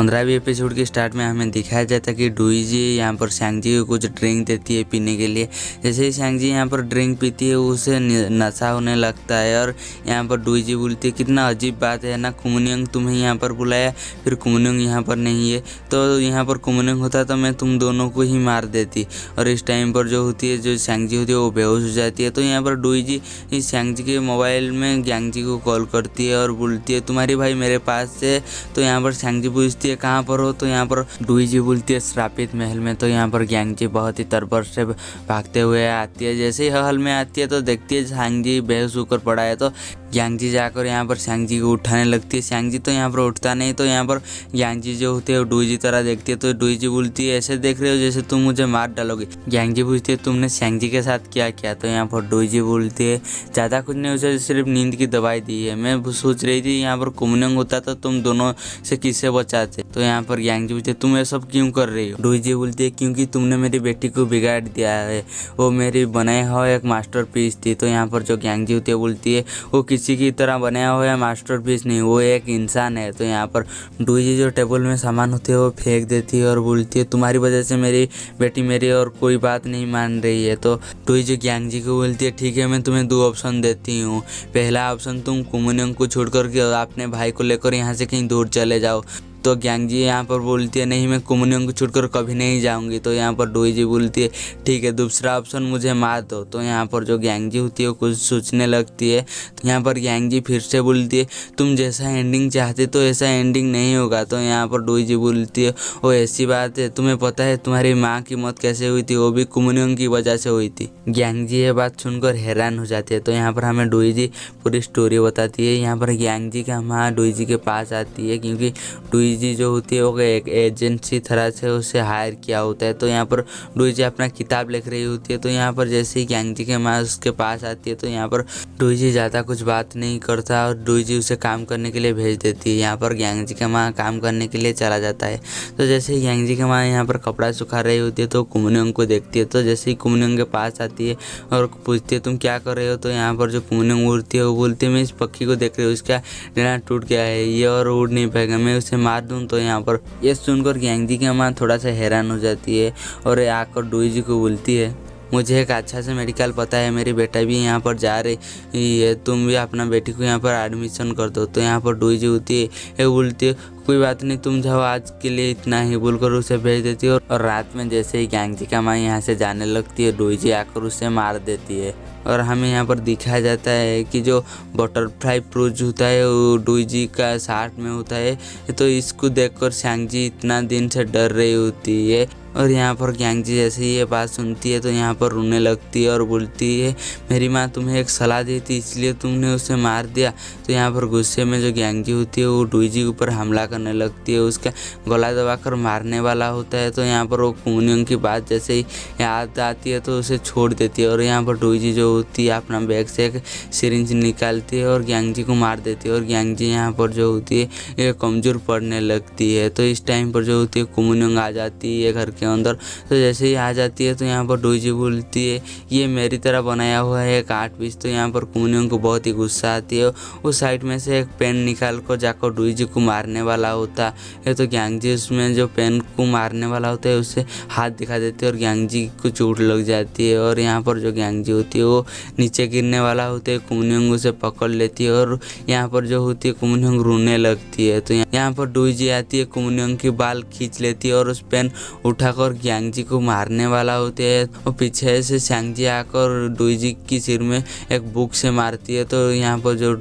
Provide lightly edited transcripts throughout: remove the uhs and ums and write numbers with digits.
15वीं episode के start में हमें दिखाया जाता है कि डुइजी यहाँ पर सांगजी को कुछ ड्रिंक देती है पीने के लिए। जैसे ही सांगजी यहाँ पर ड्रिंक पीती है उसे नशा होने लगता है और यहाँ पर डुइजी बोलती है कितना अजीब बात है ना, कुमुनियंग तुम्हें यहाँ पर बुलाया, फिर कुमुनियंग यहाँ पर नहीं है, तो यहाँ पर कुमुनियंग होता तो मैं तुम दोनों को ही मार देती। और इस टाइम पर जो होती है, जो सांगजी होती है वो बेहोश हो जाती है। तो यहाँ पर डुइजी सांगजी के मोबाइल में ग्यांगजी को कॉल करती है और बोलती है तुम्हारी भाई मेरे पास है। तो यहाँ पर सांगजी पूछती है कहाँ पर हो, तो यहाँ पर डुइजी बोलती है श्रापित महल में। तो यहाँ पर ग्यांगजी बहुत ही तरबर से भागते हुए आती है। जैसे ही हल में आती है तो देखती है सांगजी बेहोश होकर पड़ा है। तो ग्यांगजी जाकर यहाँ पर सांगजी को उठाने लगती है। सांगजी तो यहाँ पर उठता नहीं। तो यहाँ पर ग्यांगजी जो होती है वो डुइजी तरह देखती है। तो डुइजी बोलती है ऐसे देख रहे हो जैसे तुम मुझे मार डालोगे। ग्यांगजी पूछती है तुमने सांगजी के साथ क्या किया। तो यहाँ पर डुइजी बोलती है ज़्यादा कुछ नहीं, उसे सिर्फ नींद की दवाई दी है। मैं सोच रही थी यहाँ पर कुमुनियंग होता तो तुम दोनों से किससे बचाते। तो यहाँ पर ग्यांगजी पूछती है तुम ये सब क्यों कर रही हो। डुइजी बोलती है क्योंकि तुमने मेरी बेटी को बिगाड़ दिया है, वो मेरी बनाया हुआ एक मास्टरपीस थी। तो यहाँ पर जो ग्यांगजी होती है बोलती है वो किसी की तरह बनाया हुआ मास्टरपीस नहीं, वो एक इंसान है। तो यहाँ पर डुइजी जो टेबल में सामान होते हैं वो फेंक देती है और बोलती है तुम्हारी वजह से मेरी बेटी मेरी और कोई बात नहीं मान रही है। तो डुइजी ग्यांगजी को बोलती है ठीक है मैं तुम्हें 2 ऑप्शन देती हूँ। पहला ऑप्शन तुम कुमुनियंग को छोड़कर के अपने भाई को लेकर यहाँ से कहीं दूर चले जाओ। तो ग्यांगजी यहाँ पर बोलती है नहीं मैं कुमुनियंग को छोड़कर कभी नहीं जाऊंगी। तो यहाँ पर डुइजी बोलती है ठीक है दूसरा ऑप्शन मुझे मार दो। तो यहाँ पर जो ग्यांगजी होती है वो कुछ सोचने लगती है। तो यहाँ पर ग्यांगजी फिर से बोलती है तुम जैसा एंडिंग चाहते तो ऐसा एंडिंग नहीं होगा। तो यहाँ पर डुइजी बोलती है वो ऐसी बात है, तुम्हें पता है तुम्हारी माँ की मौत कैसे हुई थी, वो भी कुमुनियंग की वजह से हुई थी। ग्यांगजी ये बात सुनकर हैरान हो जाती है। तो यहाँ पर हमें डुइजी पूरी स्टोरी बताती है। यहाँ पर ग्यांगजी का माँ डुइजी के पास आती है क्योंकि डुइजी जो होती है वो एक एजेंसी तरह से उसे हायर किया होता है। तो यहाँ पर डुइजी अपना किताब लिख रही होती है। तो यहाँ पर जैसे ही ग्यांगजी के माँ उसके पास आती है तो यहाँ पर डुइजी ज़्यादा कुछ बात नहीं करता और डुइजी उसे काम करने के लिए भेज देती है। यहाँ पर ग्यांगजी का माँ काम करने के लिए चला जाता है। तो जैसे ही ग्यांगजी की माँ यहाँ पर कपड़ा सुखा रही होती है तो कुमुनियंग को देखती है। तो जैसे ही कुमुनियंग के पास आती है और पूछती है तुम क्या कर रहे हो। तो यहाँ पर जो कुमुनियंग उड़ती है वो बोलती है मैं इस पक्षी को देख रही हूँ, इसका डंडा टूट गया है, ये और उड़ नहीं पाएगा, मैं उसे मार दूँ। तो यहाँ पर ये सुनकर ग्यांगजी की माँ थोड़ा सा हैरान हो जाती है और आकर डुइजी को बोलती है मुझे एक अच्छा से मेडिकल पता है, मेरी बेटा भी यहाँ पर जा रही है, तुम भी अपना बेटी को यहाँ पर एडमिशन कर दो। तो यहाँ पर डुइजी होती है ये बोलती है कोई बात नहीं तुम जाओ आज के लिए इतना ही बोलकर उसे भेज देती है। और रात में जैसे ही ग्यांगजी का माँ यहाँ से जाने लगती है डुइजी आकर उसे मार देती है। और हमें यहाँ पर दिखाया जाता है कि जो बटरफ्लाई प्रोज होता है वो डुइजी का साथ में होता है। तो इसको देखकर सांगजी इतना दिन से डर रही होती है। और यहाँ पर ग्यांगजी जैसे ही ये बात सुनती है तो यहाँ पर रोने लगती है और बोलती है मेरी माँ तुम्हें एक सलाह दी थी इसलिए तुमने उसे मार दिया। तो यहाँ पर गुस्से में जो ग्यांगजी होती है वो डुइजी के ऊपर हमला करने लगती है, उसका गला दबाकर मारने वाला होता है। तो यहाँ पर वो कुमुनियंग की बात जैसे ही याद आती है तो उसे छोड़ देती है। और यहाँ पर डुइजी जो होती है अपना बैग से एक सिरिंज निकालती है और ग्यांगजी को मार देती है। और ग्यांगजी यहाँ पर जो होती है ये कमज़ोर पड़ने लगती है। तो इस टाइम पर जो होती है कुमुनियंग आ जाती है घर के अंदर। तो जैसे ही आ जाती है तो यहाँ पर डुइजी बोलती है ये मेरी तरह बनाया हुआ है एक आर्ट पीस। तो यहाँ पर कुमुनियंग को बहुत ही गुस्सा आती है, उस साइड में से एक पेन निकाल कर जाकर डुइजी को मारने वाला होता है। तो ग्यांगजी उसमें जो पेन को मारने वाला होता है उससे हाथ दिखा देती है और ग्यांगजी को चोट लग जाती है। और यहाँ पर जो ग्यांगजी होती है वो नीचे गिरने वाला होता है, कुमुनियंग उसे पकड़ लेती है और यहाँ पर जो होती है कुमुनियंग रोने लगती है। तो यहाँ पर डुइजी आती है, कुमुनियंग की बाल खींच लेती है और उस पेन उठाकर ग्यांगजी को मारने वाला होते है। और पीछे से सांगजी आकर डुइजी की सिर में एक बुक से मारती है। तो यहाँ पर जो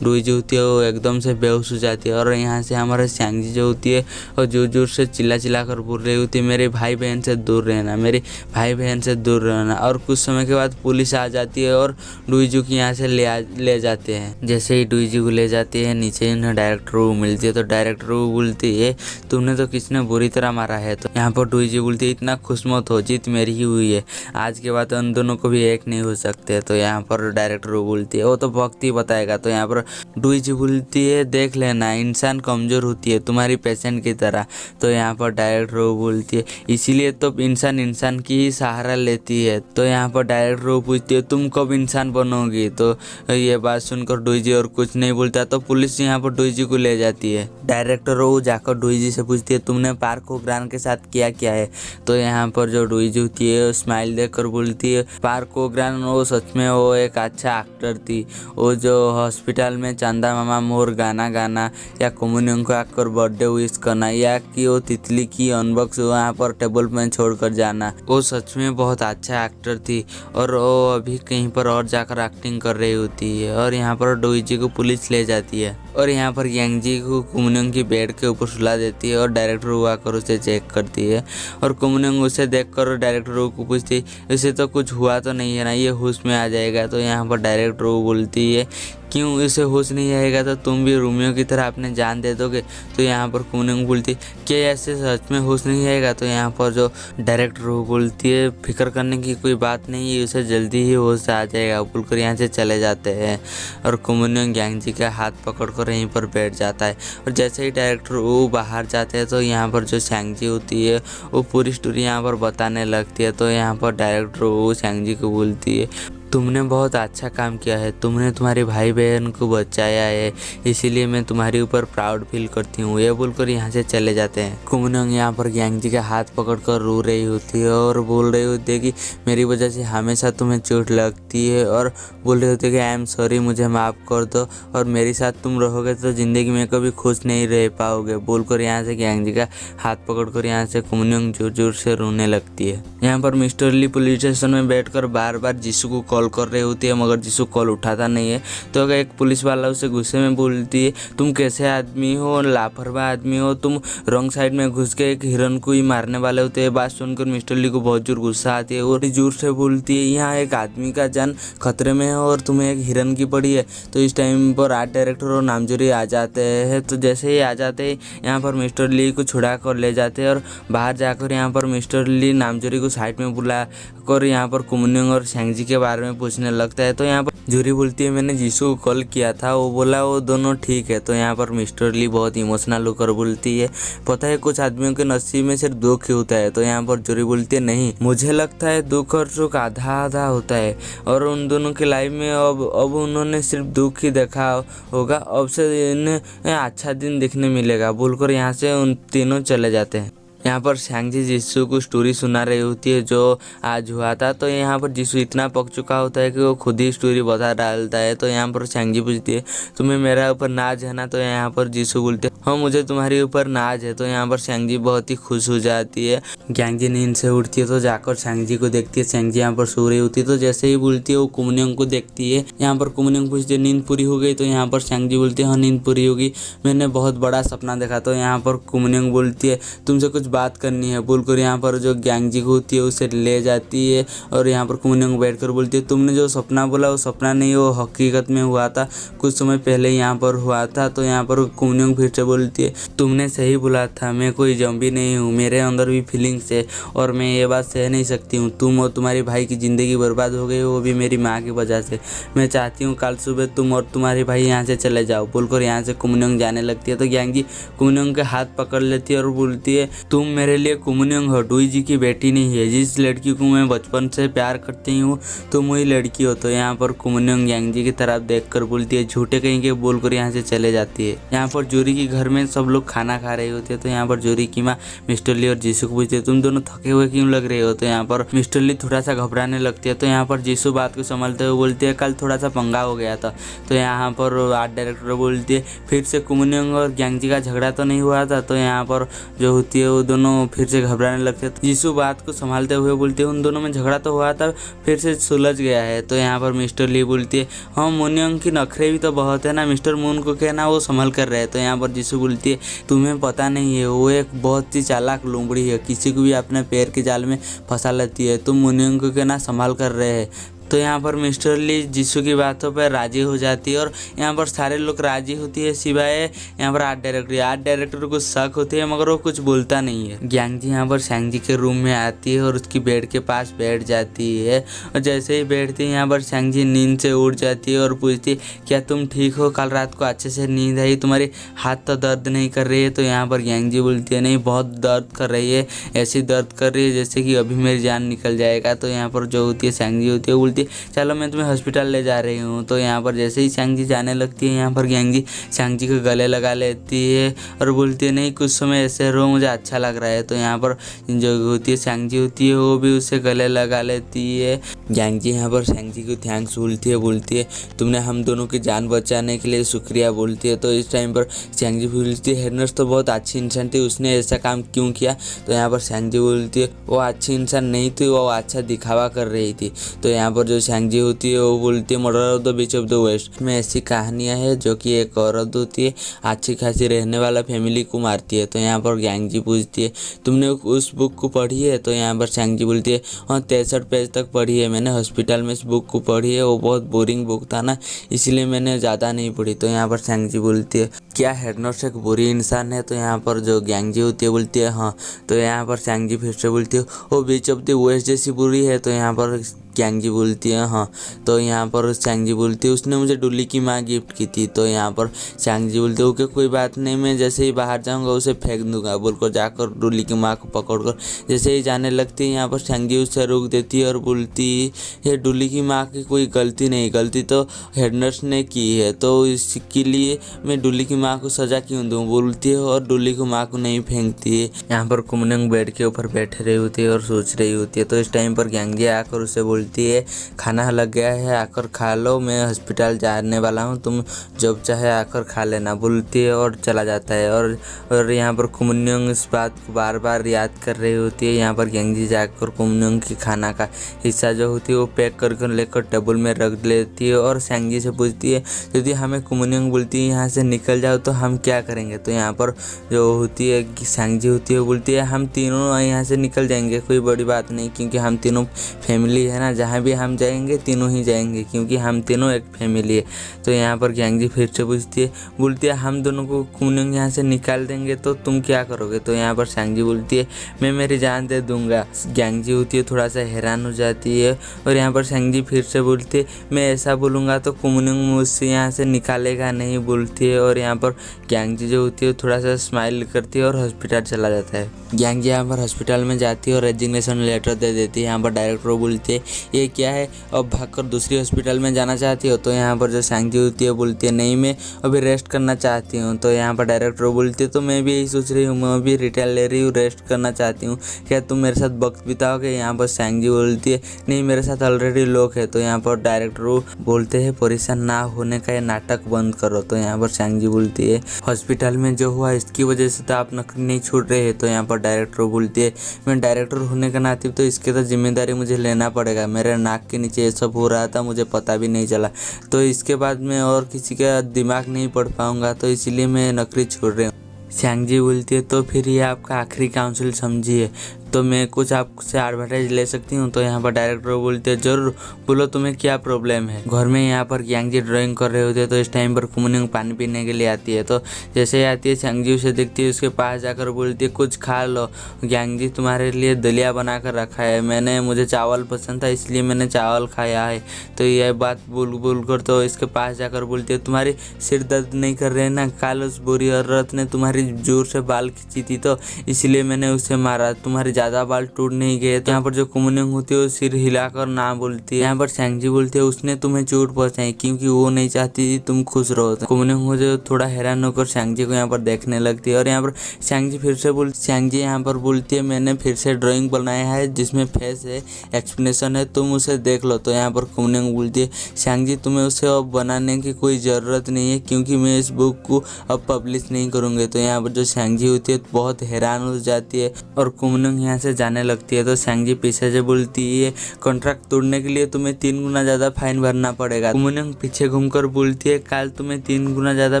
डुइजी होती है वो एकदम से बेहोश हो जाती है। और यहाँ से हमारे सांगजी जो होती है और जोर जोर से चिल्ला कर बोल रही होती है मेरे भाई बहन से दूर रहना, मेरे भाई बहन से दूर रहना। और कुछ समय के बाद पुलिस आ जाती है और डुइजी को यहाँ से ले जाते हैं। जैसे ही डुइजी को ले जाते हैं नीचे डायरेक्टर को मिलती है। तो डायरेक्टर को बोलती है तुमने तो किसने बुरी तरह मारा है। तो यहाँ पर डुइजी डुईजी बोलती है इतना खुश मत हो, जीत मेरी ही हुई है, आज के बाद उन दोनों को भी एक नहीं हो सकते। तो यहाँ पर डायरेक्टर वो बोलती है वो तो वक्त ही बताएगा। तो यहाँ पर डुईजी बोलती है देख लेना इंसान कमज़ोर होती है तुम्हारी पेशेंट की तरह। तो यहाँ पर डायरेक्टर वो बोलती है इसीलिए तो इंसान की ही सहारा लेती है। तो यहाँ पर डायरेक्टर वो पूछती है तुम कब इंसान बनोगी। तो ये बात सुनकर डुईजी और कुछ नहीं बोलता। तो पुलिस यहाँ पर डुईजी को ले जाती है। डायरेक्टर वो जाकर डुईजी से पूछती है तुमने पार्क ओग्रान के साथ किया क्या है। तो यहाँ पर जो डुईजी होती है स्माइल देकर बोलती है पार्क ओग्रान वो सच में वो एक अच्छा एक्टर थी। वो जो हॉस्पिटल में चंदा मामा मोर गाना गाना या कम्युनियन को आकर बर्थडे विश करना या कि वो तितली की अनबॉक्स वहाँ पर टेबल में छोड़कर जाना, वो सच में बहुत अच्छा एक्टर थी और वो अभी कहीं पर और जाकर एक्टिंग कर रही होती है। और यहाँ पर डुईजी को पुलिस ले जाती है और यहाँ पर यांगजी को कुमनियोंग की बेड के ऊपर सुला देती है और डायरेक्टर वो आकर उसे चेक करती है और कुमनियोंग उसे देखकर डायरेक्टर को पूछती है इसे तो कुछ हुआ तो नहीं है ना, ये होश में आ जाएगा। तो यहाँ पर डायरेक्टर वो बोलती है क्यों इसे होश नहीं आएगा तो तुम भी रोमियो की तरह अपने जान दे दोगे। तो यहाँ पर कुमनियोंग बोलती है क्या ऐसे सच में होश नहीं आएगा। तो यहाँ पर जो डायरेक्टर वो बोलती है फिक्र करने की कोई बात नहीं है, उसे जल्दी ही होश आ जाएगा बोलकर यहाँ से चले जाते हैं। और कुमनियोंग यांगजी का हाथ पकड़कर यहीं पर बैठ जाता है और जैसे ही डायरेक्टर वो बाहर जाते हैं तो यहाँ पर जो सांगजी होती है वो पूरी स्टोरी यहाँ पर बताने लगती है। तो यहाँ पर डायरेक्टर वो सांगजी को बोलती है तुमने बहुत अच्छा काम किया है, तुमने तुम्हारे भाई बहन को बचाया है, इसीलिए मैं तुम्हारे ऊपर प्राउड फील करती हूँ। ये बोलकर यहाँ से चले जाते हैं। कुमनियोंग यहाँ पर यांगजी का हाथ पकड़कर रो रही होती है और बोल रही होती है कि मेरी वजह से हमेशा तुम्हें चोट लगती है और बोल रही होती है कि आई एम सॉरी, मुझे माफ़ कर दो और मेरे साथ तुम रहोगे तो ज़िंदगी में कभी खुश नहीं रह पाओगे बोलकर यहाँ से यांगजी का हाथ पकड़कर यहाँ से कुमनियोंग जोर जोर से रोने लगती है। यहाँ पर मिस्टर ली पुलिस स्टेशन में बैठकर बार बार जीसू को कॉल कर रही होती है मगर जीसू कॉल उठाता नहीं है। तो अगर एक पुलिस वाला उसे गुस्से में बोलती है तुम कैसे आदमी हो, लापरवाह आदमी हो, तुम रॉन्ग साइड में घुस के एक हिरन को ही मारने वाले होते हैं। बात सुनकर मिस्टर ली को बहुत जोर गुस्सा आती है और जोर से बोलती है यहाँ एक आदमी का जान खतरे में है और तुम्हें एक हिरन की पड़ी है। तो इस टाइम पर आर्ट डायरेक्टर और नामजोरी आ जाते हैं। तो जैसे ही आ जाते हैं यहाँ पर मिस्टर ली को छुड़ा कर ले जाते हैं और बाहर जाकर यहाँ पर मिस्टर ली नामजोरी को साइड में बुला कर यहाँ पर कुमनियोंग और सांगजी के बारे में पूछने लगता है। तो यहाँ पर जूरी बोलती है मैंने जीसू को कॉल किया था, वो बोला वो दोनों ठीक है। तो यहाँ पर मिस्टर ली बहुत इमोशनल होकर बोलती है पता है कुछ आदमियों के नसीब में सिर्फ दुख ही होता है। तो यहाँ पर जूरी बोलती है नहीं, मुझे लगता है दुख और सुख आधा आधा होता है और उन दोनों की लाइफ में अब उन्होंने सिर्फ दुख ही देखा होगा, अब से इन्हें अच्छा दिन देखने मिलेगा बोलकर यहाँ से उन तीनों चले जाते हैं। यहाँ पर सांगजी जीसू को स्टोरी सुना रही होती है जो आज हुआ था। तो यहाँ पर जीसू इतना पक चुका होता है कि वो खुद ही स्टोरी बता डालता है। तो यहाँ पर सांगजी पूछती है तुम्हें मेरा ऊपर नाज है ना। तो यहाँ पर जीसू बोलते हाँ मुझे तुम्हारे ऊपर नाज है। तो यहाँ पर सांगजी बहुत ही खुश हो जाती है। यांगजी नींद से उठती है तो जाकर सांगजी को देखती है, सांगजी यहाँ पर सो रही होती है। तो जैसे ही बोलती है वो कुमनियोंग को देखती है। यहाँ पर कुमनियोंग पूछती है नींद पूरी हो गई। तो यहाँ पर सांगजी बोलती है हाँ नींद पूरी होगी, मैंने बहुत बड़ा सपना देखा। तो यहाँ पर कुमनियोंग बोलती है तुमसे कुछ बात करनी है बोलकर यहाँ पर जो यांगजी होती है उसे ले जाती है और यहाँ पर कुमनियोंग बैठकर बोलती है तुमने जो सपना बोला वो सपना नहीं, वो हकीकत में हुआ था, कुछ समय पहले यहाँ पर हुआ था। तो यहाँ पर कुमनियोंग फिर से बोलती है तुमने सही बोला था, मैं कोई ज़ॉम्बी नहीं हूँ, मेरे अंदर भी फीलिंग्स है और मैं ये बात सह नहीं सकती हूँ। तुम और तुम्हारे भाई की ज़िंदगी बर्बाद हो गई, वो भी मेरी माँ की वजह से। मैं चाहती हूँ कल सुबह तुम और तुम्हारे भाई यहाँ से चले जाओ बोलकर यहाँ से कुमनियोंग जाने लगती है। तो यांगजी कुमनियोंग के हाथ पकड़ लेती है और बोलती है तुम मेरे लिए कुमनियोंग हो, डुईजी की बेटी नहीं है। जिस लड़की को मैं बचपन से प्यार करती हूँ तुम वही लड़की हो। तो यहाँ पर कुमनियोंग यांगजी की तरफ देखकर बोलती है झूठे कहीं के बोलकर यहाँ से चले जाती है। यहाँ पर जोरी के घर में सब लोग खाना खा रहे होते हैं। तो यहाँ पर जोरी की माँ मिस्टर ली और जीसू को पूछती है तुम दोनों थके हुए क्यों लग रहे हो। तो यहाँ पर मिस्टर ली थोड़ा सा घबराने लगती है। तो यहाँ पर जीसू बात को संभालते हुए बोलती है कल थोड़ा सा पंगा हो गया था। तो यहाँ पर आर्ट डायरेक्टर बोलती है फिर से कुमनियोंग और यांगजी का झगड़ा तो नहीं हुआ था। तो यहाँ पर जो होती है वो दोनों फिर से घबराने लगते हैं। जीसू बात को संभालते हुए बोलती है उन दोनों में झगड़ा तो हुआ था, फिर से सुलझ गया है। तो यहाँ पर मिस्टर ली बोलती है हाँ मुनियोंग की नखरे भी तो बहुत है ना, मिस्टर मून को कहना वो संभल कर रहे हैं। तो यहाँ पर जीसू बोलती है तुम्हें पता नहीं है वो एक बहुत ही चालाक लोमड़ी है, किसी को भी अपने पैर के जाल में फंसा लेती है, तुम मुनियोंग को कहना संभाल कर रहे हैं। तो यहाँ पर मिस्टर ली जिसू की बातों पर राजी हो जाती है और यहाँ पर सारे लोग राजी होती है सिवाय यहाँ पर आर्ट डायरेक्टर को शक होती है मगर वो कुछ बोलता नहीं है। ग्यांग जी यहाँ पर सैंग जी के रूम में आती है और उसकी बेड के पास बैठ जाती है और जैसे ही बैठती है यहाँ पर सैंग जी नींद से उठ जाती है और पूछती है क्या तुम ठीक हो, कल रात को अच्छे से नींद आई, तुम्हारी हाथ तो दर्द नहीं कर रही है। तो यहाँ पर ग्यांग जी बोलती है नहीं बहुत दर्द कर रही है, ऐसी दर्द कर रही है जैसे कि अभी मेरी जान निकल जाएगा। तो यहाँ पर जो होती है सैंग जी होती है बोलती है चलो मैं तुम्हें हॉस्पिटल ले जा रही हूँ। तो यहाँ पर जैसे ही सैंग जी जाने लगती है यहाँ पर ग्यांग जी सैंग जी को गले लगा लेती है और बोलती है नहीं कुछ समय ऐसे रहो मुझे अच्छा लग रहा है। तो यहाँ पर जो होती है सैंग जी होती है वो भी उससे गले लगा लेती है। ग्यांग जी यहाँ पर सैंग जी को थैंक्स बोलती है तुमने हम दोनों की जान बचाने के लिए शुक्रिया बोलती है। तो इस टाइम पर सैंग जी बोलती है हेड नर्स तो बहुत अच्छी इंसान थी, उसने ऐसा काम क्यों किया। तो यहाँ पर सैंग जी बोलती है वो अच्छी इंसान नहीं थी, वो अच्छा दिखावा कर रही थी। तो यहाँ पर जो सैंग जी होती है वो बोलती है murder of the beach of the west में ऐसी कहानियाँ है जो कि एक औरत होती है अच्छी खासी रहने वाला फैमिली को मारती है। तो यहाँ पर ग्यांग जी पूछती है तुमने उस बुक को पढ़ी है। तो यहाँ पर सैंग जी बोलती है हाँ 63 पेज तक पढ़ी है, मैंने हॉस्पिटल में इस बुक को पढ़ी है, वो बहुत बोरिंग बुक था ना इसलिए मैंने ज़्यादा नहीं पढ़ी। तो यहाँ पर सैंग जी बोलती है क्या हेड नर्स एक बुरी इंसान है। तो यहाँ पर जो ग्यांग जी होती है बोलती है हाँ। तो यहाँ पर सैंग जी फिर से बोलती है वो बीच ऑफ द वेस्ट जैसी बुरी है। तो यहाँ पर ग्यांग जी बोलती है हाँ। तो यहाँ पर सैंग जी बोलती है उसने मुझे डुल्ली की माँ गिफ्ट की थी। तो यहाँ पर सैंग जी बोलती है ओके कोई बात नहीं, मैं जैसे ही बाहर जाऊँगा उसे फेंक दूंगा बोलकर जाकर डुल्ली की माँ को पकड़कर जैसे ही जाने लगती है यहाँ पर सैंग जी उससे रोक देती है और बोलती है डुल्ली की माँ की कोई गलती नहीं, गलती तो हेड नर्स ने की है, तो इसके लिए मैं डुल्ली की माँ को सजा क्यों दूँ बोलती है और डुल्ली की माँ को नहीं फेंकती है। यहाँ पर कुमनंग बेड के ऊपर बैठे रही होती है और सोच रही होती है। तो इस टाइम पर ग्यांग जी आकर उसे बोलती है खाना लग गया है आकर खा लो, मैं हॉस्पिटल जाने वाला हूँ, तुम जब चाहे आकर खा लेना बोलती है और चला जाता है। और यहाँ पर कुमनंग इस बात को बार बार याद कर रही होती है। यहाँ पर ग्यांग जी जाकर कुमनंग की खाना का हिस्सा जो होती है वो पैक करके लेकर टेबल में रख लेती है और सैंग जी से पूछती है यदि हमें कुमनंग बोलती है यहाँ से निकल जाओ तो हम क्या करेंगे। तो यहाँ पर जो होती है सैंग जी होती है वो बोलती है हम तीनों यहाँ से निकल जाएंगे, कोई बड़ी बात नहीं क्योंकि हम तीनों फैमिली है ना, जहाँ भी हम जाएंगे तीनों ही जाएंगे क्योंकि हम तीनों एक फैमिली है। तो यहाँ पर ग्यांग जी फिर से बोलती है हम दोनों को कुमनंग यहाँ से निकाल देंगे तो तुम क्या करोगे। तो यहाँ पर सैंग जी बोलती है मैं मेरी जान दे दूंगा। ग्यांग जी होती है थोड़ा सा हैरान हो जाती है और यहाँ पर सैंग जी फिर से बोलती है मैं ऐसा बोलूँगा तो कुमनंग मुझसे यहाँ से निकालेगा नहीं बोलती है। और यहाँ पर ग्यांग जी जो होती है थोड़ा सा स्माइल करती है और हॉस्पिटल चला जाता है। ग्यांग जी यहाँ पर हॉस्पिटल में जाती है और रेजिग्नेशन लेटर दे देती है। यहाँ पर डायरेक्टर बोलती है ये क्या है, अब भागकर दूसरी हॉस्पिटल में जाना चाहती हो। तो यहाँ पर जो सैंग जी होती है बोलती है नहीं मैं अभी रेस्ट करना चाहती हूँ। तो यहाँ पर डायरेक्टर बोलती है तो मैं भी यही सोच रही हूँ, मैं अभी रिटायर ले रही हूँ, रेस्ट करना चाहती हूँ, क्या तुम मेरे साथ वक्त बिताओगे। यहाँ पर सैंग जी बोलती है नहीं मेरे साथ ऑलरेडी लोग है। तो यहाँ पर डायरेक्टर बोलते हैं परेशान ना होने का ये नाटक बंद करो। तो यहाँ पर सैंग जी बोलती है हॉस्पिटल में जो हुआ इसकी वजह से तो आप नौकरी नहीं छूट रहे हैं। तो यहाँ पर डायरेक्टर बोलती है मैं डायरेक्टर होने का नाते तो इसके तो जिम्मेदारी मुझे लेना पड़ेगा, मेरे नाक के नीचे ये सब हो रहा था मुझे पता भी नहीं चला, तो इसके बाद मैं और किसी का दिमाग नहीं पढ़ पाऊंगा तो इसलिए मैं नौकरी छोड़ रही हूँ। सैंग जी बोलती है तो फिर ये आपका आखिरी काउंसिल समझिए, तो मैं कुछ आपसे एडवर्टाइज ले सकती हूँ। तो यहाँ पर डायरेक्टर बोलते हैं जरूर बोलो तुम्हें क्या प्रॉब्लम है। घर में यहाँ पर ग्यांग जी ड्राइंग कर रहे होते हैं तो इस टाइम पर कुमनंग पानी पीने के लिए आती है। तो जैसे ही आती है सैंग जी उसे देखती है, उसके पास जाकर बोलती है कुछ खा लो, ग्यांग जी तुम्हारे लिए दलिया बना कर रखा है, मुझे चावल पसंद था इसलिए मैंने चावल खाया है। तो यह बात बोल कर तो इसके पास जाकर बोलती है तुम्हारी सिर दर्द नहीं कर रहे ना, कल उस बुरी औरत ने तुम्हारी जोर से बाल खींची थी तो इसलिए मैंने उसे मारा, तुम्हारे ज़्यादा बाल टूट नहीं गए। तो यहाँ पर जो कुमनंग होती है वो सिर हिलाकर ना बोलती है। यहाँ पर सैंग जी बोलती है उसने तुम्हें चोट पहुंचाई क्योंकि वो नहीं चाहती थी तुम खुश रहो। तो कुमनंग मुझे थोड़ा हैरान होकर सैंग जी को यहाँ पर देखने लगती है और यहाँ पर सैंग जी सैंग जी यहाँ पर बोलती है मैंने फिर से ड्राइंग बनाया है जिसमें फेस है, एक्सप्रेशन है, तुम उसे देख लो। तो यहाँ पर कुमनंग बोलती है सैंग जी तुम्हें उसे अब बनाने की कोई ज़रूरत नहीं है क्योंकि मैं इस बुक को अब पब्लिश नहीं करूँगी। तो यहाँ पर जो सैंग जी होती है बहुत हैरान हो जाती है और कुमनंग यहाँ से जाने लगती है। तो सैंग जी पीछे से बोलती है कॉन्ट्रैक्ट तोड़ने के लिए तुम्हें 3 गुना ज़्यादा फाइन भरना पड़ेगा। कुमुनिंग पीछे घूमकर बोलती है कल तुम्हें 3 गुना ज़्यादा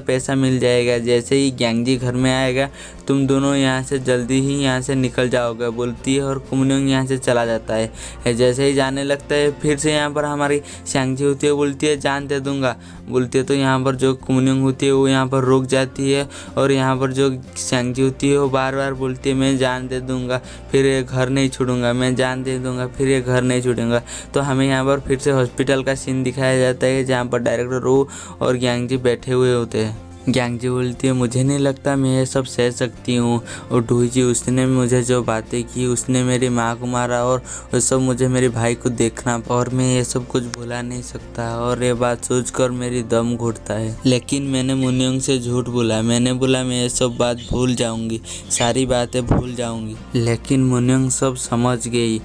पैसा मिल जाएगा। जैसे ही ग्यांग जी घर में आएगा तुम दोनों यहाँ से जल्दी ही यहाँ से निकल जाओगे बोलती है, और कुमुनिंग यहाँ से चला जाता है। जैसे ही जाने लगता है फिर से यहाँ पर हमारी सैंग जी होती है, बोलती है जान दे दूंगा बोलती है। तो यहाँ पर जो कुमुनिंग होती है वो यहाँ पर रुक जाती है, और यहाँ पर जो सैंग जी होती है वो बार बार बोलती है मैं जान दे दूंगा फिर ये घर नहीं छोड़ूंगा, मैं जान दे दूंगा फिर ये घर नहीं छोड़ूंगा। तो हमें यहाँ पर फिर से हॉस्पिटल का सीन दिखाया जाता है जहाँ पर डायरेक्टर रो और ग्यांग जी बैठे हुए होते हैं। ग्यांग जी बोलती है मुझे नहीं लगता मैं ये सब सह सकती हूँ, और डूई जी उसने मुझे जो बातें की, उसने मेरी माँ को मारा और वो सब मुझे मेरे भाई को देखना, और मैं ये सब कुछ भुला नहीं सकता। और ये बात सोचकर मेरी दम घुटता है। लेकिन मैंने मुनियोंग से झूठ बोला, मैंने बोला मैं ये सब बात भूल जाऊंगी, सारी बातें भूल जाऊंगी। लेकिन मुनियोंग सब समझ गई।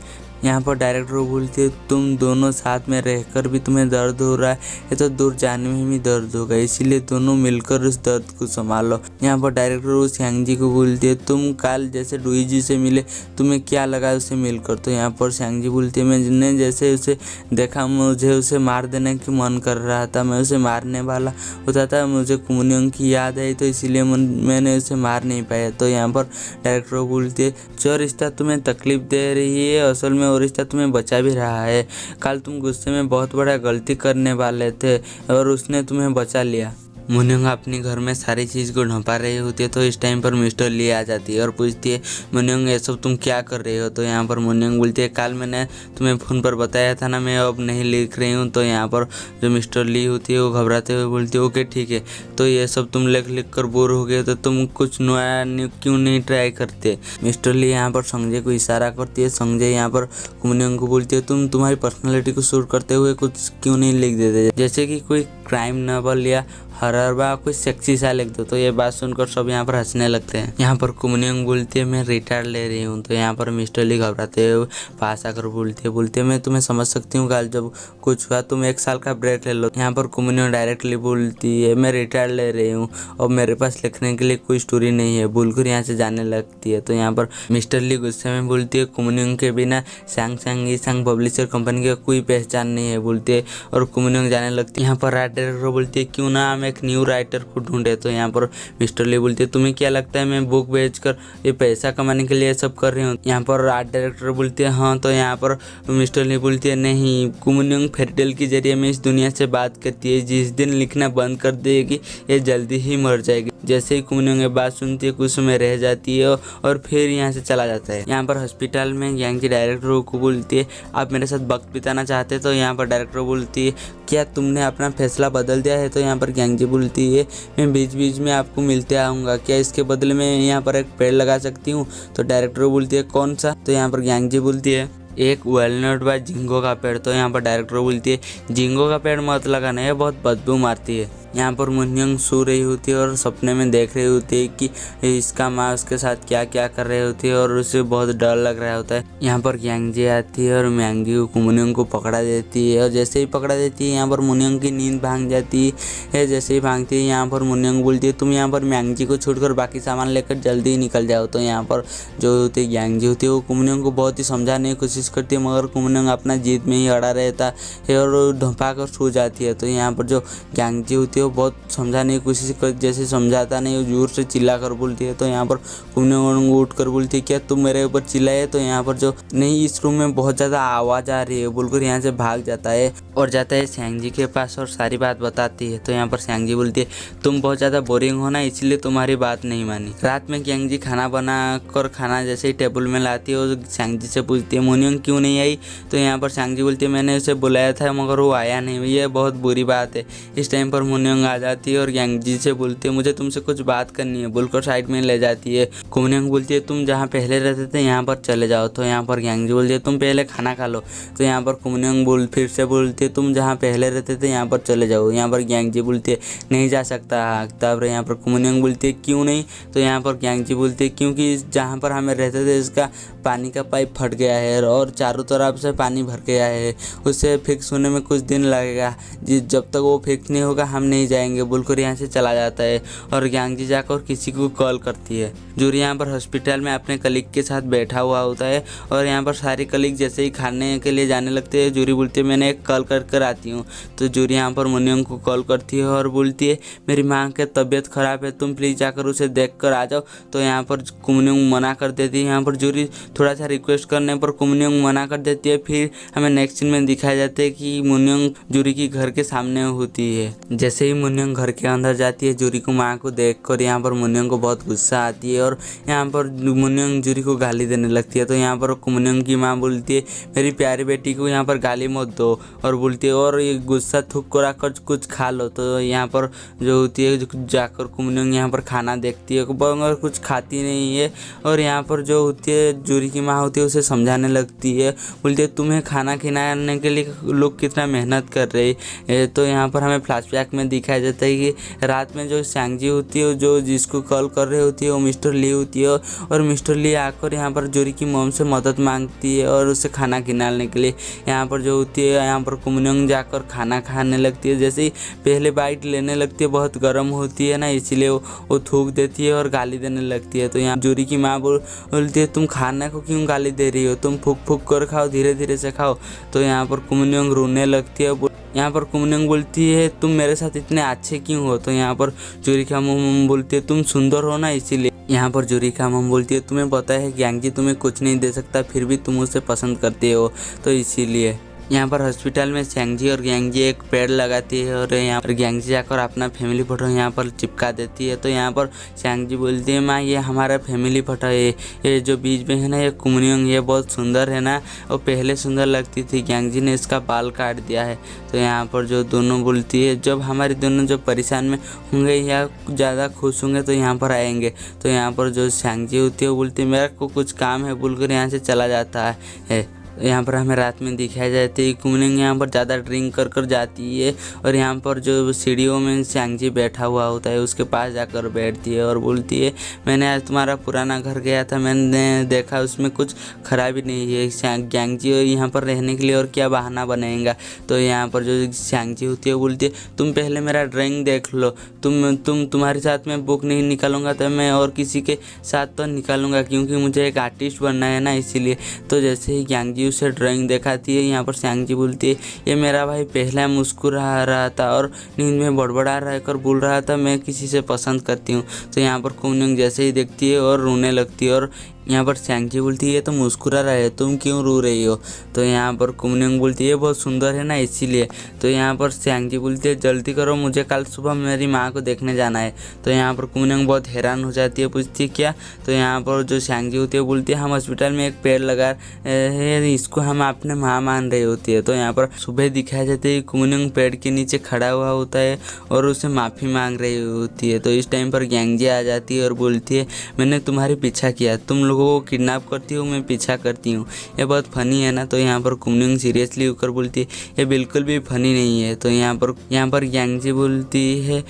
यहाँ पर डायरेक्टर बोलती है तुम दोनों साथ में रहकर भी तुम्हें दर्द हो रहा है, ये तो दूर जाने में भी दर्द होगा, इसीलिए दोनों मिलकर उस दर्द को संभालो। यहाँ पर डायरेक्टर उस सैंग जी को बोलती है तुम कल जैसे डूई जी से मिले तुम्हें क्या लगा उसे मिलकर। तो यहाँ पर सैंग जी बोलती है मैंने जैसे उसे देखा मुझे उसे मार देने की मन कर रहा था, मैं उसे मारने वाला होता था, मुझे कुमुनियोंग की याद आई तो इसीलिए मैंने उसे मार नहीं पाया। तो यहाँ पर डायरेक्टर बोलती है जो रिश्ता तुम्हें तकलीफ दे रही है असल में वो रिश्ता तुम्हें बचा भी रहा है। कल तुम गुस्से में बहुत बड़ा गलती करने वाले थे और उसने तुम्हें बचा लिया। मुनियोंग अपनी घर में सारी चीज़ को ढंपा रही होती है। तो इस टाइम पर मिस्टर ली आ जाती है और पूछती है मुनियोंग ये सब तुम क्या कर रही हो। तो यहाँ पर मुनियोंग बोलती है कल मैंने तुम्हें फ़ोन पर बताया था ना मैं अब नहीं लिख रही हूँ। तो यहाँ पर जो मिस्टर ली होती है वो घबराते हुए बोलती है ओके ठीक है, तो ये सब तुम लिख कर बोर हो गए तो तुम कुछ नया क्यों नहीं ट्राई करते। मिस्टर ली यहाँ पर संजय को इशारा करती है। संजय यहाँ पर मुनियोंग को बोलती है तुम तुम्हारी पर्सनैलिटी को शूट करते हुए कुछ क्यों नहीं लिख देते, जैसे कि कोई क्राइम नॉवल या हॉरर बा कोई सेक्सी सा लिख दो। तो ये बात सुनकर सब यहाँ पर हंसने लगते हैं। यहाँ पर कुमुनियोंग बोलती है मैं रिटायर ले रही हूँ। तो यहाँ पर मिस्टर ली घबराते हुए पास आकर बोलती है मैं तुम्हें समझ सकती हूँ, कल जब कुछ हुआ तुम 1 साल का ब्रेक ले लो। यहाँ पर कुमुनियोंग डायरेक्टली बोलती है मैं रिटायर ले रही हूँ और मेरे पास लिखने के लिए कोई स्टोरी नहीं है, बोलकर यहाँ से जाने लगती है। तो यहाँ पर मिस्टर ली गुस्से में बोलती है कुमुनियोंग के बिना सांग पब्लिशर कंपनी की कोई पहचान नहीं है बोलती है, और कुमुनियोंग जाने लगती है। यहाँ पर राइटर बोलती है क्यों ना हम एक न्यू राइटर को ढूंढे। तो यहाँ पर मिस्टर ली बोलती है तुम्हें क्या लगता है मैं बुक बेचकर ये पैसा कमाने के लिए सब कर रही हूँ। यहाँ पर आर्ट डायरेक्टर बोलती है हाँ। तो यहाँ पर मिस्टर ली बोलती है नहीं, कुमुनियोंग फेयरटेल के जरिए में इस दुनिया से बात करती है, जिस दिन लिखना बंद कर देगी ये जल्दी ही मर जाएगी। जैसे ही कुमुनियोंग ये बात सुनती है कुछ समय रह जाती है और फिर यहाँ से चला जाता है। यहाँ पर हॉस्पिटल में ग्यांग जी डायरेक्टर को बोलती है आप मेरे साथ वक्त बिताना चाहते। तो यहाँ पर डायरेक्टर बोलती है क्या तुमने अपना फैसला बदल दिया है। तो यहाँ पर ग्यांग जी बोलती है मैं बीच बीच में आपको मिलते आऊँगा, क्या इसके बदले में यहाँ पर एक पेड़ लगा सकती हूँ। तो डायरेक्टर बोलती है कौन सा। तो यहाँ पर ग्यांग जी बोलती है एक वॉलनट बाय झिंगो का पेड़। तो यहाँ पर डायरेक्टर बोलती है झिंगो का पेड़ मत लगाना, है बहुत बदबू मारती है। यहाँ पर मुनियोंग सो रही होती है और सपने में देख रही होती है कि इसका माँ उसके साथ क्या क्या कर रही होती है और उसे बहुत डर लग रहा होता है। यहाँ पर ग्यांग जी आती है और म्यांग जी को मुनियोंग को पकड़ा देती है, और जैसे ही पकड़ा देती है यहाँ पर मुनियोंग की नींद भांग जाती है। जैसे ही भांगती है यहाँ पर मुनियोंग बोलती है तुम यहाँ पर म्यांग जी को छोड़कर बाकी सामान लेकर जल्दी ही निकल जाओ। तो यहाँ पर जो होती है ग्यांग जी होती है वो कुमुनियोंग को बहुत ही समझाने की कोशिश करती है, मगर कुमुनियोंग अपना जिद में ही अड़ा रहता है और ढंपा कर सो जाती है। तो यहाँ पर जो ग्यांग जी होती है वो बहुत समझाने की कोशिश कर, जैसे समझाता नहीं वो जोर से चिल्ला कर बोलती है। तो यहाँ पर कुमुनियोंग उठ कर बोलती है क्या तुम मेरे ऊपर चिल्लाए। तो यहाँ पर जो नहीं इस रूम में बहुत ज़्यादा आवाज़ आ रही है बोलकर यहाँ से भाग जाता है और जाता है सैंग जी के पास और सारी बात बताती है। तो यहाँ पर सैंग जी बोलती है तुम बहुत ज़्यादा बोरिंग हो ना, इसलिए तुम्हारी बात नहीं मानी। रात में ग्यांग जी खाना बना कर खाना जैसे ही टेबल में लाती है और सैंग जी से पूछती है मुनियोंग क्यों नहीं आई। तो यहाँ पर सैंग जी बोलती है मैंने उसे बुलाया था मगर वो आया नहीं, ये बहुत बुरी बात है। इस टाइम पर मुनियोंग आ जाती है और ग्यांग जी से बोलती है मुझे तुमसे कुछ बात करनी है बोलकर साइड में ले जाती है। कुमुनियोंग बोलती है तुम जहाँ पहले रहते थे यहाँ पर चले जाओ। तो यहाँ पर ग्यांग जी बोलती है तुम पहले खाना खा लो। तो यहाँ पर कुमुनियोंग फिर से बोलती है तुम जहाँ पहले रहते थे यहाँ पर चले जाओ। यहाँ पर ग्यांग जी बोलती है नहीं जा सकता। तब यहाँ पर कुमुनियोंग बोलती है क्यों नहीं। तो यहाँ पर ग्यांग जी बोलती है क्योंकि जहाँ पर हमें रहते थे इसका पानी का पाइप फट गया है और चारों तरफ से पानी भर गया है, उससे फिक्स होने में कुछ दिन लगेगा, जब तक वो फिक्स नहीं होगा हम नहीं नहीं जाएंगे बोलकर यहाँ से चला जाता है और ग्यांगजी जाकर किसी को कॉल करती है। जूरी यहाँ पर हॉस्पिटल में अपने कलीग के साथ बैठा हुआ होता है और यहाँ पर सारे कलीग जैसे ही खाने के लिए जाने लगते हैं जूरी बोलती है मैंने एक कॉल कर आती हूँ। तो जूरी यहाँ पर मुन्योंग को कॉल करती है और बोलती है मेरी माँ की तबीयत ख़राब है, तुम प्लीज़ जाकर उसे देख कर आ जाओ। तो यहाँ पर कुमन्योंग मना कर देती है। यहाँ पर जूरी थोड़ा सा रिक्वेस्ट करने पर कुमन्योंग मना कर देती है। फिर हमें नेक्स्ट सीन में दिखाया जाता है कि मुन्योंग जूरी की घर के सामने होती है। जैसे ही मुन्योंग घर के अंदर जाती है जूरी को माँ को देख कर यहाँ पर मुन्योंग को बहुत गुस्सा आती है और यहाँ पर मुन्योंग जूरी को गाली देने लगती है। तो यहाँ पर मुन्योंग की माँ बोलती है मेरी प्यारी बेटी को यहाँ पर गाली मत दो और बोलती है और ये गुस्सा थूक कर आकर कुछ खा लो। तो यहाँ पर जो होती है जाकर कुमन्योंग यहाँ पर खाना देखती है मगर कुछ खाती नहीं है और यहाँ पर जो होती है जूरी की माँ होती है उसे समझाने लगती है, बोलती है तुम्हें खाना खिलाने के लिए लोग कितना मेहनत कर रहे हैं। तो यहाँ पर हमें फ्लैशबैक में दिखाया जाता है कि रात में जो सांगजी होती है जो जिसको कॉल कर रही होती है वो मिस्टर ली होती है और मिस्टर ली आकर यहाँ पर जूरी की मॉम से मदद मांगती है और उसे खाना खिलाने के लिए। यहाँ पर जो होती है यहाँ पर कुमन्योंग जाकर खाना खाने लगती है। जैसे ही पहले बाइट लेने लगती है बहुत गर्म होती है ना, इसीलिए वो थूक देती है और गाली देने लगती है। तो यहाँ जूरी की माँ बोलती है तुम खाने को क्यों गाली दे रही हो, तुम फूक फूक कर खाओ, धीरे धीरे से खाओ। तो यहाँ पर कुमन्योंग रोने लगती है। यहाँ पर कुमन्योंग बोलती है तुम मेरे साथ इतने अच्छे क्यों हो। तो यहाँ पर जूरी का मम बोलती है तुम सुंदर हो ना इसीलिए। यहाँ पर जूरी का मम बोलती है तुम्हें पता है ग्यांगजी तुम्हें कुछ नहीं दे सकता फिर भी तुम उसे पसंद करते हो तो इसीलिए। यहाँ पर हॉस्पिटल में सांगजी और ग्यांगजी एक पेड़ लगाती है और यहाँ पर ग्यांगजी जाकर अपना फैमिली फ़ोटो यहाँ पर चिपका देती है। तो यहाँ पर सांगजी बोलती है माँ ये हमारा फैमिली फ़ोटो है, ये जो बीच में है ना ये कुमन्योंग ये बहुत सुंदर है ना, और पहले सुंदर लगती थी ग्यांगजी ने इसका बाल काट दिया है। तो यहाँ पर जो दोनों बोलती है जब हमारे दोनों जब परेशान में होंगे या ज़्यादा खुश होंगे तो यहाँ पर आएंगे। तो यहाँ पर जो सांगजी होती है वो बोलती है मेरा को कुछ काम है बोलकर यहाँ से चला जाता है। यहाँ पर हमें रात में दिखाया जाता है कुमन्योंग यहाँ पर ज़्यादा ड्रिंक कर जाती है और यहाँ पर जो सीढ़ियों में सांगजी बैठा हुआ होता है उसके पास जाकर बैठती है और बोलती है मैंने आज तुम्हारा पुराना घर गया था, मैंने देखा उसमें कुछ खराबी नहीं है, ग्यांगजी यहाँ पर रहने के लिए और क्या बहाना बनाएगा। तो यहाँ पर जो सांगजी होती है वो बोलती है तुम पहले मेरा ड्राइंग देख लो, तुम्हारे साथ मैं बुक नहीं निकालूंगा तो मैं और किसी के साथ तो निकालूंगा क्योंकि मुझे एक आर्टिस्ट बनना है ना इसीलिए। तो जैसे ही ग्यांगजी उसे ड्राइंग दिखाती है यहाँ पर सांगजी बोलती है ये मेरा भाई पहला मुस्कुरा रहा था और नींद में बड़बड़ा रहकर बोल रहा था मैं किसी से पसंद करती हूँ। तो यहाँ पर कुमन्योंग जैसे ही देखती है और रोने लगती है और यहाँ पर सांगजी बोलती है तो मुस्कुरा रहा है तुम क्यों रो रही हो। तो यहाँ पर कुमन्योंग बोलती है बहुत सुंदर है ना इसीलिए। तो यहाँ पर सांगजी बोलती है जल्दी करो मुझे कल सुबह मेरी माँ को देखने जाना है। तो यहाँ पर कुमन्योंग बहुत हैरान हो जाती है, पूछती है क्या। तो यहाँ पर जो सांगजी होती है बोलती है हम हॉस्पिटल में एक पेड़ लगा है इसको हम अपने माँ मान रही होती है। तो यहाँ पर सुबह दिखाया जाता है कुमन्योंग पेड़ के नीचे खड़ा हुआ होता है और उसे माफ़ी मांग रही होती है। तो इस टाइम पर ग्यांगजी आ जाती है और बोलती है मैंने तुम्हारे पीछा किया, तुम लोगों को किडनैप करती हूँ, मैं पीछा करती हूँ, ये बहुत फनी है ना। तो यहाँ पर कुमन्योंग सीरियसली होकर बोलती है ये बिल्कुल भी फनी नहीं है। तो यहाँ पर ग्यांगजी बोलती है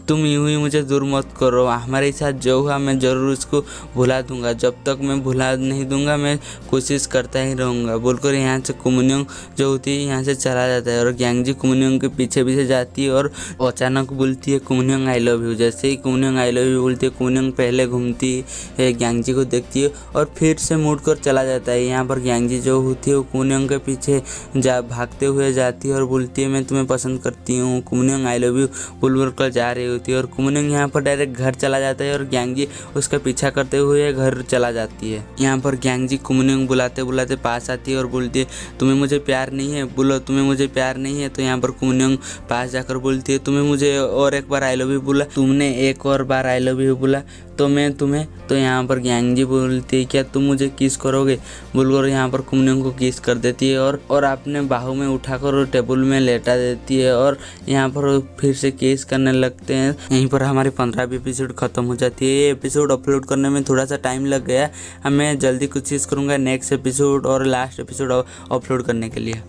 तुम यूँ ही मुझे दूर मत करो, हमारे साथ जो हुआ मैं ज़रूर उसको भुला दूंगा, जब तक मैं भुला नहीं दूंगा मैं कोशिश करता ही रहूँगा बोलकर यहाँ से कुमन्योंग जो होती है यहाँ से चला जाता है। और ग्यांगजी कुमन्योंग के पीछे पीछे जाती है और अचानक बोलती है कुमन्योंग आई लव यू। जैसे ही कुमन्योंग आई लव यू बोलती है कुमन्योंग पहले घूमती है ग्यांगजी को देखती है और फिर से मुड़ कर चला जाता है। यहाँ पर ग्यांगजी जो होती है वो कुमन्योंग के पीछे भागते हुए जाती है और बोलती है मैं तुम्हें पसंद करती हूँ, कुमन्योंग आई लव यू बोल कर जा रही होती है। और कुमन्योंग यहाँ पर डायरेक्ट घर चला जाता है और ग्यांगजी उसका पीछा करते हुए घर चला जाती है। यहाँ पर ग्यांगजी कुमन्योंग बुलाते बुलाते पास आती है और बोलती है तुम्हें मुझे प्यार नहीं है, बोलो तुम्हें मुझे प्यार नहीं है। तो यहाँ पर कुमन्योंग पास जाकर बोलती है तुम्हें मुझे और एक बार आई लव यू बोला, तुमने एक और बार आई लव यू बोला तो मैं तुम्हें। तो यहाँ पर ग्यांगजी बोलती है क्या तुम मुझे किस करोगे बोलकर यहाँ पर कुमन्योंग को किस कर देती है और अपने बाहू में उठाकर टेबल में लेटा देती है और यहाँ पर फिर से किस करने लगते हैं। यहीं पर हमारी 15वीं एपिसोड खत्म हो जाती है। ये एपिसोड अपलोड करने में थोड़ा सा टाइम लग गया, मैं जल्दी कोशिश करूँगा नेक्स्ट एपिसोड और लास्ट एपिसोड अपलोड करने के लिए।